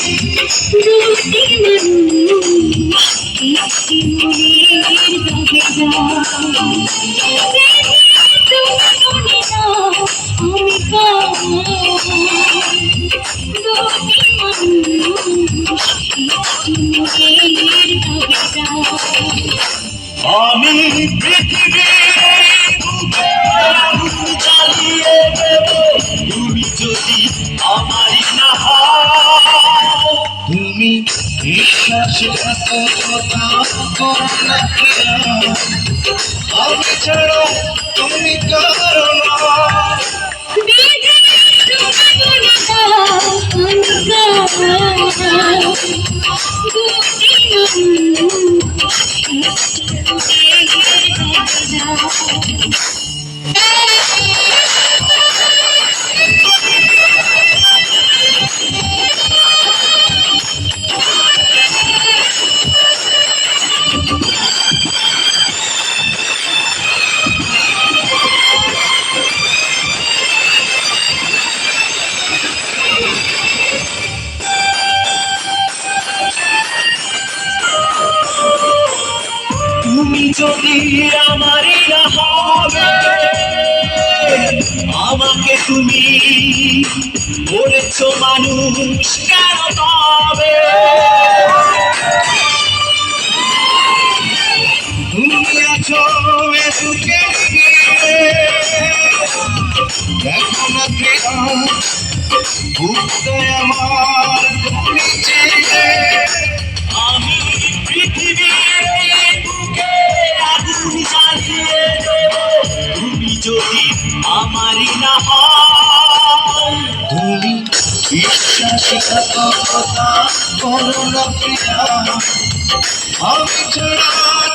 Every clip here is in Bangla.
দুটি মানুষ একটি মনের আমি পৃথিবীর বুকে আগুন জ্বালিয়ে দেব তুমি যদি আমারই না হও। তুমি বিশ্বাসঘাতকতা করো না প্রিয়া, আমি ছাড়া তুমি কারো না। তুমি যদি আমারই না হবে, আমাকে তুমি বলেছো মানুষ কেন তবে? তুমি আছো এ সুখে দেখো না প্রিয়া, বুকটায় আমার তুমি চেয়ে। আমি পৃথিবীর বুকে আগুন জ্বালিয়ে দেব তুমি যদি আমারই না হও। তুমি বিশ্বাসঘাতকতা করো না প্রিয়া, আমি ছাড়া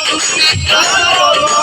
তুমি কারো না।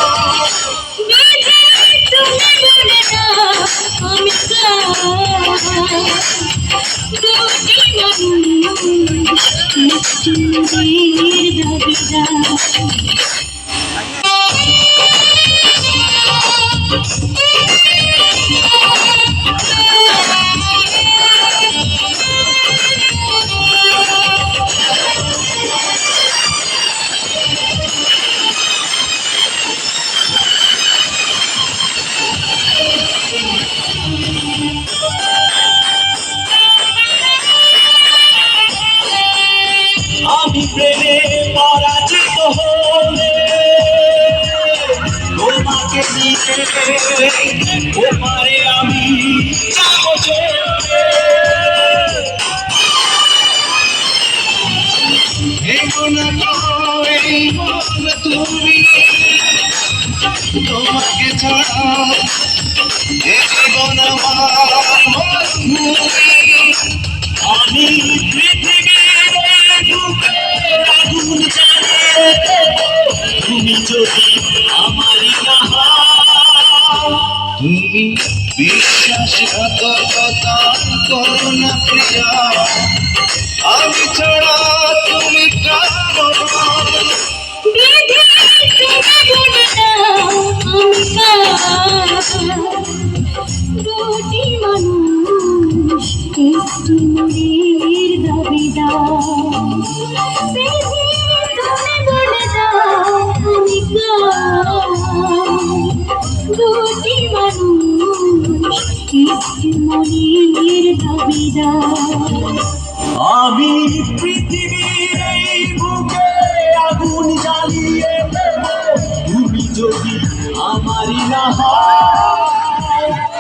আমি প্রেমে পরাজিত হলে তোমাকে নিয়ে ওপারে আমি যাবো চলে। এই মন তুমি তোমাকে ছাড়া এ জীবন আমার মরুভূমি। আমি পৃথিবীর বুকে আগুন জ্বালিয়ে দেব তুমি যদি আমারই না হও। তুমি বিশ্বাসঘাতকতা করো না প্রিয়া, আমি ছাড়া তুমি কারো না। দুটি মানুষ একটি মনের দাবিদার। আমি পৃথিবীর এই বুকে আগুন জ্বালিয়ে দেব তুমি যদি আমারই না হও।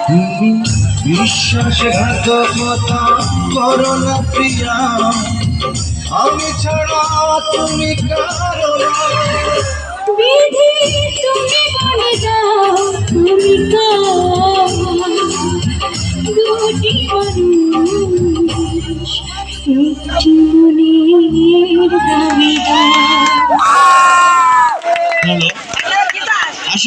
তুমি বিশ্বাসঘাতকতা করো না প্রিয়া, আমি ছাড়া তুমি কারো না। বিধি তুমি বলে দাও তুমি দুটি মানুষ একটি মনের দাবিদার।